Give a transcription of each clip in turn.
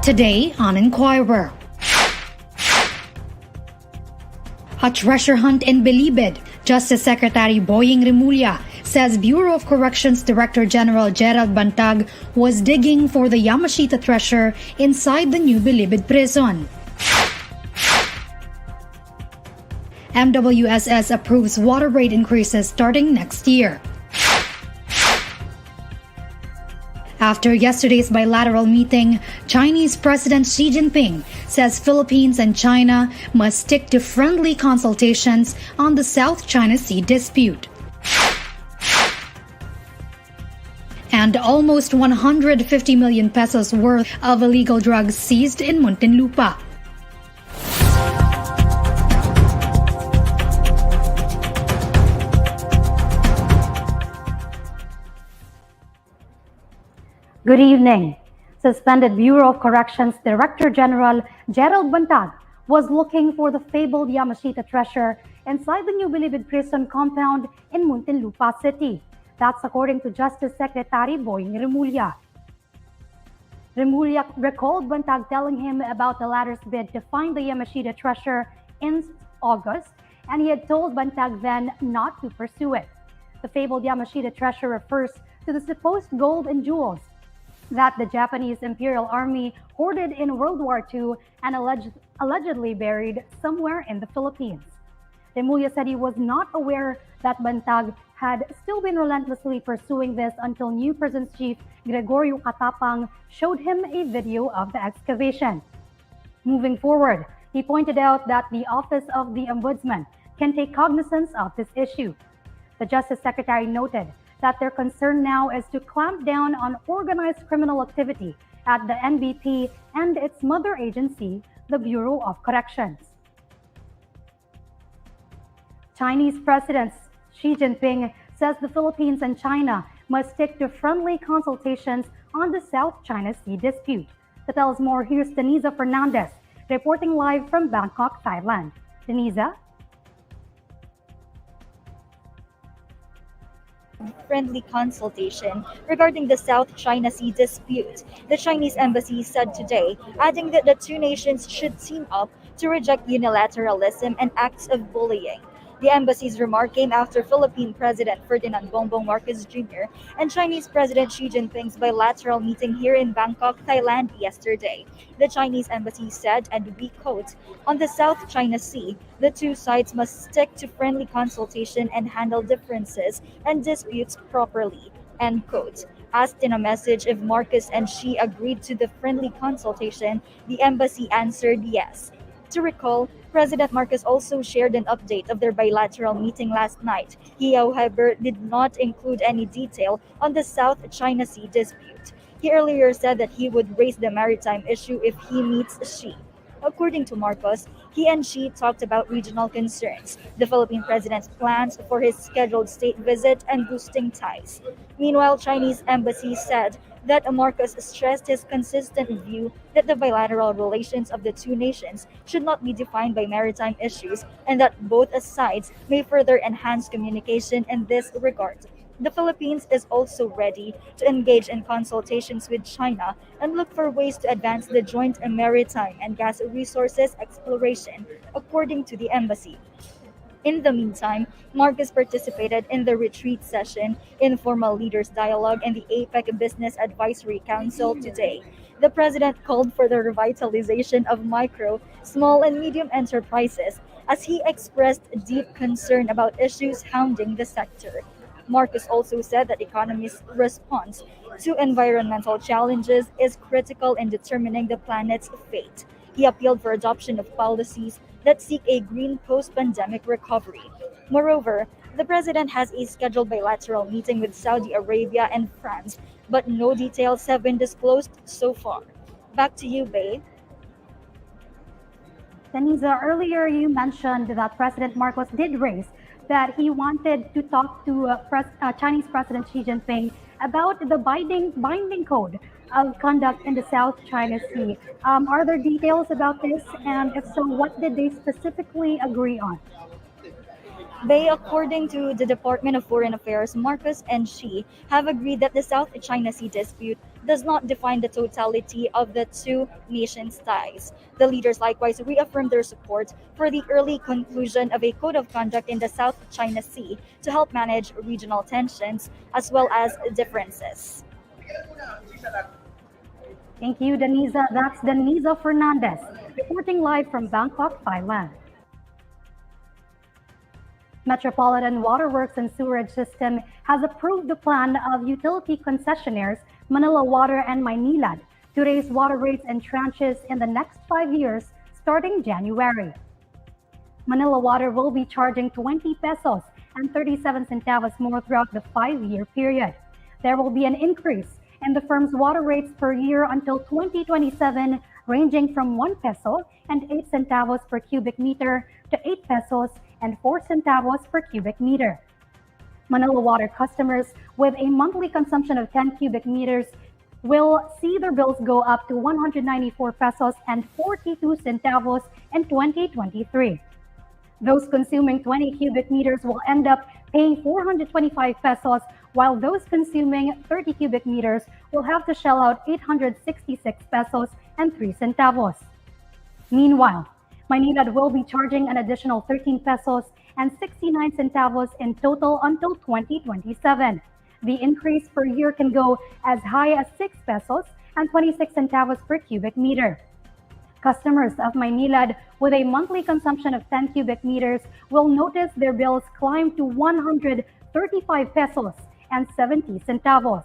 Today on Inquirer. A treasure hunt in Bilibid. Justice Secretary Boying Remulla says Bureau of Corrections Director General Gerald Bantag was digging for the Yamashita treasure inside the new Bilibid prison. MWSS approves water rate increases starting next year. After yesterday's bilateral meeting, Chinese President Xi Jinping says Philippines and China must stick to friendly consultations on the South China Sea dispute. And almost 150 million pesos worth of illegal drugs seized in Muntinlupa. Good evening. Suspended Bureau of Corrections Director General Gerald Bantag was looking for the fabled Yamashita treasure inside the new Bilibid prison compound in Muntinlupa City. That's according to Justice Secretary Boying Remulla. Remulla recalled Bantag telling him about the latter's bid to find the Yamashita treasure in August, and he had told Bantag then not to pursue it. The fabled Yamashita treasure refers to the supposed gold and jewels that the Japanese Imperial Army hoarded in World War II and allegedly buried somewhere in the Philippines. Remulla said he was not aware that Bantag had still been relentlessly pursuing this until new Prisons Chief Gregorio Catapang showed him a video of the excavation. Moving forward, he pointed out that the Office of the Ombudsman can take cognizance of this issue. The Justice Secretary noted that their concern now is to clamp down on organized criminal activity at the NBP and its mother agency, the Bureau of Corrections. Chinese President Xi Jinping says the Philippines and China must stick to friendly consultations on the South China Sea dispute. To tell us more, here's Denisa Fernandez, reporting live from Bangkok, Thailand. Denisa? Friendly consultation regarding the South China Sea dispute, the Chinese embassy said today, adding that the two nations should team up to reject unilateralism and acts of bullying. The embassy's remark came after Philippine President Ferdinand Bongbong Marcos Jr. and Chinese President Xi Jinping's bilateral meeting here in Bangkok, Thailand yesterday. The Chinese embassy said, and we quote, "On the South China Sea, the two sides must stick to friendly consultation and handle differences and disputes properly," end quote. Asked in a message if Marcos and Xi agreed to the friendly consultation, the embassy answered yes. To recall, President Marcos also shared an update of their bilateral meeting last night. He, however, did not include any detail on the South China Sea dispute. He earlier said that he would raise the maritime issue if he meets Xi. According to Marcos, he and Xi talked about regional concerns, the Philippine president's plans for his scheduled state visit, and boosting ties. Meanwhile, Chinese embassy said that Marcos stressed his consistent view that the bilateral relations of the two nations should not be defined by maritime issues and that both sides may further enhance communication in this regard. The Philippines is also ready to engage in consultations with China and look for ways to advance the joint maritime and gas resources exploration, according to the embassy. In the meantime, Marcos participated in the retreat session, informal leaders dialogue, and the APEC Business Advisory Council today. The president called for the revitalization of micro, small, and medium enterprises as he expressed deep concern about issues hounding the sector. Marcos also said that the economy's response to environmental challenges is critical in determining the planet's fate. He appealed for adoption of policies that seek a green post-pandemic recovery. Moreover, the president has a scheduled bilateral meeting with Saudi Arabia and France, but no details have been disclosed so far. Back to you, Bay. Denisa, earlier you mentioned that President Marcos did raise that he wanted to talk to Chinese President Xi Jinping about the binding code of conduct in the South China Sea. Are there details about this? And if so, what did they specifically agree on? They, according to the Department of Foreign Affairs, Marcos and Xi have agreed that the South China Sea dispute does not define the totality of the two nations' ties. The leaders likewise reaffirmed their support for the early conclusion of a code of conduct in the South China Sea to help manage regional tensions as well as differences. Thank you, Denisa. That's Denisa Fernandez, reporting live from Bangkok, Thailand. Metropolitan Waterworks and Sewerage System has approved the plan of utility concessionaires Manila Water and Maynilad to raise water rates and tranches in the next 5 years starting January. Manila Water will be charging 20 pesos and 37 centavos more throughout the 5-year period. There will be an increase in the firm's water rates per year until 2027, ranging from 1 peso and 8 centavos per cubic meter to 8 pesos and 4 centavos per cubic meter. Manila Water customers with a monthly consumption of 10 cubic meters will see their bills go up to 194 pesos and 42 centavos in 2023. Those consuming 20 cubic meters will end up paying 425 pesos, while those consuming 30 cubic meters will have to shell out 866 pesos and 3 centavos. Meanwhile, Maynilad will be charging an additional 13 pesos and 69 centavos in total until 2027. The increase per year can go as high as 6 pesos and 26 centavos per cubic meter. Customers of Maynilad with a monthly consumption of 10 cubic meters will notice their bills climb to 135 pesos and 70 centavos.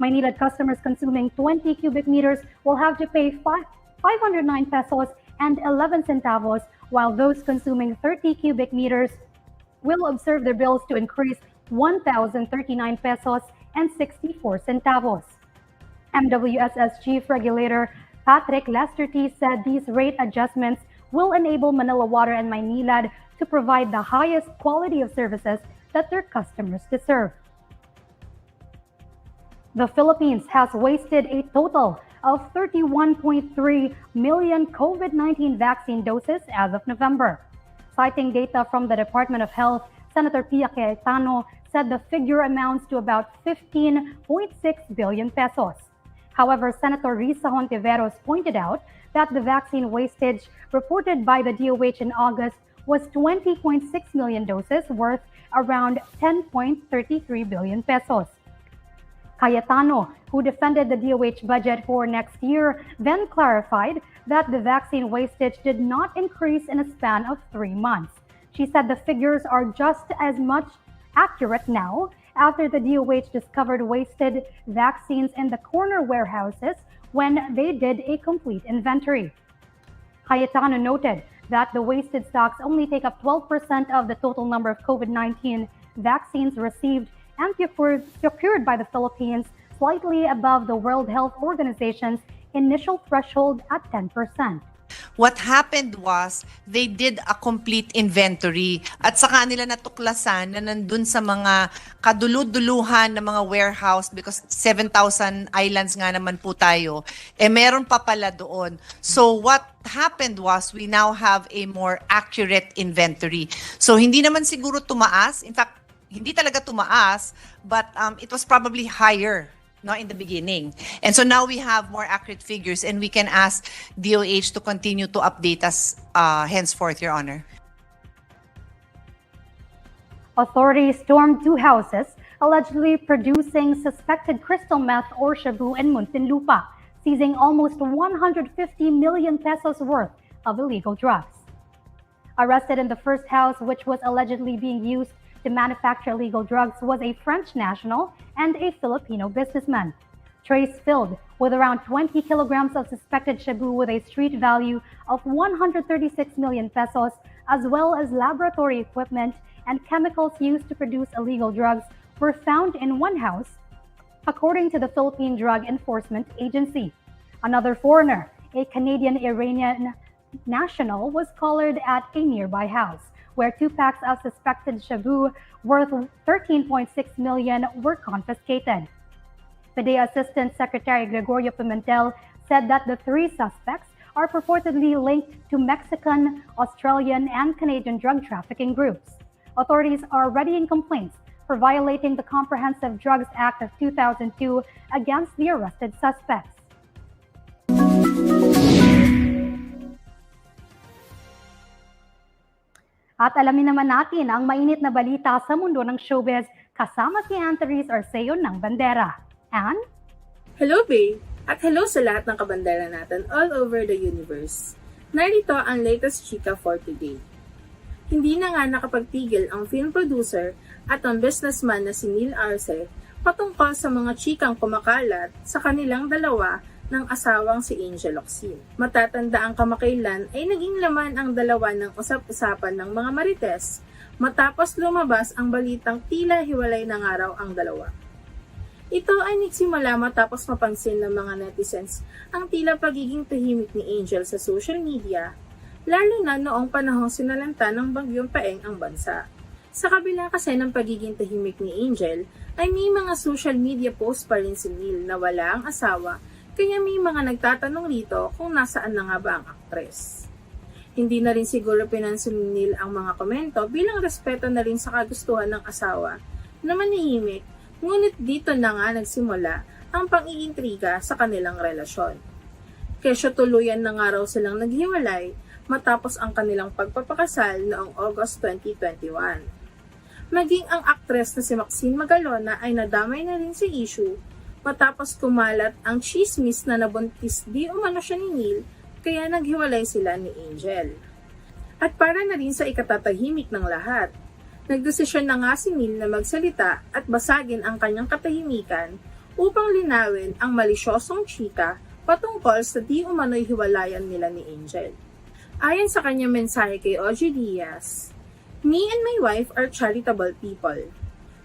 Maynilad customers consuming 20 cubic meters will have to pay 509 pesos and 11 centavos, while those consuming 30 cubic meters will observe their bills to increase 1,039 pesos and 64 centavos. MWSS Chief Regulator Patrick Lesterty said these rate adjustments will enable Manila Water and Maynilad to provide the highest quality of services that their customers deserve. The Philippines has wasted a total of 31.3 million COVID-19 vaccine doses as of November. Citing data from the Department of Health, Senator Pia Cayetano said the figure amounts to about 15.6 billion pesos. However, Senator Risa Hontiveros pointed out that the vaccine wastage reported by the DOH in August was 20.6 million doses worth around 10.33 billion pesos. Cayetano, who defended the DOH budget for next year, then clarified that the vaccine wastage did not increase in a span of 3 months. She said the figures are just as much accurate now after the DOH discovered wasted vaccines in the corner warehouses when they did a complete inventory. Cayetano noted that the wasted stocks only take up 12% of the total number of COVID-19 vaccines received and procured by the Philippines, slightly above the World Health Organization's initial threshold at 10%. What happened was, they did a complete inventory at saka nila natuklasan na nandun sa mga kaduluduluhan ng mga warehouse, because 7,000 islands nga naman po tayo, meron pa pala doon. So what happened was, we now have a more accurate inventory. So hindi naman siguro tumaas, in fact, hindi talaga tumaas, but it was probably higher in the beginning. And so now we have more accurate figures, and we can ask DOH to continue to update us henceforth, Your Honor. Authorities stormed 2 houses allegedly producing suspected crystal meth or Shabu in Muntinlupa, seizing almost 150 million pesos worth of illegal drugs. Arrested in the first house, which was allegedly being used to manufacture illegal drugs, was a French national and a Filipino businessman. Trays filled with around 20 kilograms of suspected Shabu with a street value of 136 million pesos, as well as laboratory equipment and chemicals used to produce illegal drugs, were found in one house, according to the Philippine Drug Enforcement Agency. Another foreigner, a Canadian-Iranian national, was collared at a nearby house, where 2 packs of suspected Shabu worth 13.6 million were confiscated. PDEA Assistant Secretary Gregorio Pimentel said that the 3 suspects are purportedly linked to Mexican, Australian, and Canadian drug trafficking groups. Authorities are readying complaints for violating the Comprehensive Drugs Act of 2002 against the arrested suspects. At alamin naman natin ang mainit na balita sa mundo ng showbiz kasama si Anthony's Arceo ng Bandera. Ann? Hello, Bay! At hello sa lahat ng kabandera natin all over the universe. Narito ang latest chika for today. Hindi na nga nakapagtigil ang film producer at ang businessman na si Neil Arce patungkol sa mga chikang kumakalat sa kanilang dalawa ng asawang si Angel Locsin. Matatanda ang kamakailan ay naging laman ang dalawa ng usap-usapan ng mga marites matapos lumabas ang balitang tila hiwalay na nga raw ang dalawa. Ito ay nagsimula matapos mapansin ng mga netizens ang tila pagiging tahimik ni Angel sa social media, lalo na noong panahong sinalanta ng bagyong Paeng ang bansa. Sa kabila kasi ng pagiging tahimik ni Angel, ay may mga social media post pa rin si Neil na wala ang asawa, kaya may mga nagtatanong rito kung nasaan na nga ba ang aktres. Hindi na rin siguro pinansin ni Neil ang mga komento bilang respeto na rin sa kagustuhan ng asawa na manahimik, ngunit dito na nga nagsimula ang pang-iintriga sa kanilang relasyon. Kesyo tuluyan na nga raw silang naghiwalay matapos ang kanilang pagpapakasal noong August 2021. Maging ang aktres na si Maxine Magalona ay nadamay na rin sa issue matapos kumalat ang chismis na nabuntis di umano siya ni Neil kaya naghiwalay sila ni Angel. At para na rin sa ikatatahimik ng lahat, nagdesisyon na nga si Neil na magsalita at basagin ang kanyang katahimikan upang linawin ang malisyosong chika patungkol sa di umano'y hiwalayan nila ni Angel. Ayon sa kanyang mensahe kay OG Diaz, "Me and my wife are charitable people.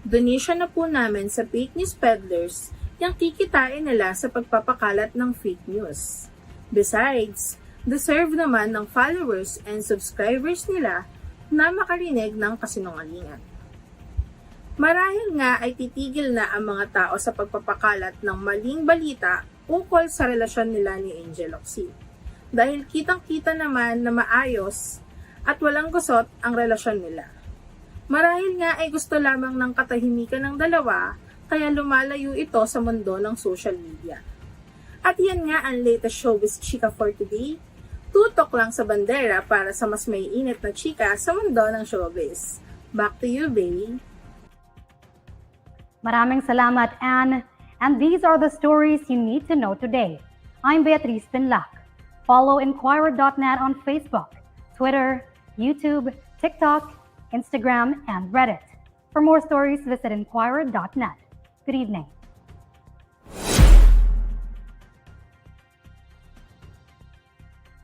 Donation na po namin sa fake news peddlers yung kikitain nila sa pagpapakalat ng fake news. Besides, deserve naman ng followers and subscribers nila na makarinig ng kasinungalingan." Marahil nga ay titigil na ang mga tao sa pagpapakalat ng maling balita ukol sa relasyon nila ni Angel Locsin. Dahil kitang-kita naman na maayos at walang gusot ang relasyon nila. Marahil nga ay gusto lamang ng katahimikan ng dalawa, kaya lumalayo ito sa mundo ng social media. At yan nga ang latest showbiz chika for today. Tutok lang sa bandera para sa mas maiinit na chika sa mundo ng showbiz. Back to you, Bay. Maraming salamat, Ann. And these are the stories you need to know today. I'm Beatrice Pinlac. Follow INQUIRER.net on Facebook, Twitter, YouTube, TikTok, Instagram, and Reddit. For more stories, visit INQUIRER.net. Good evening.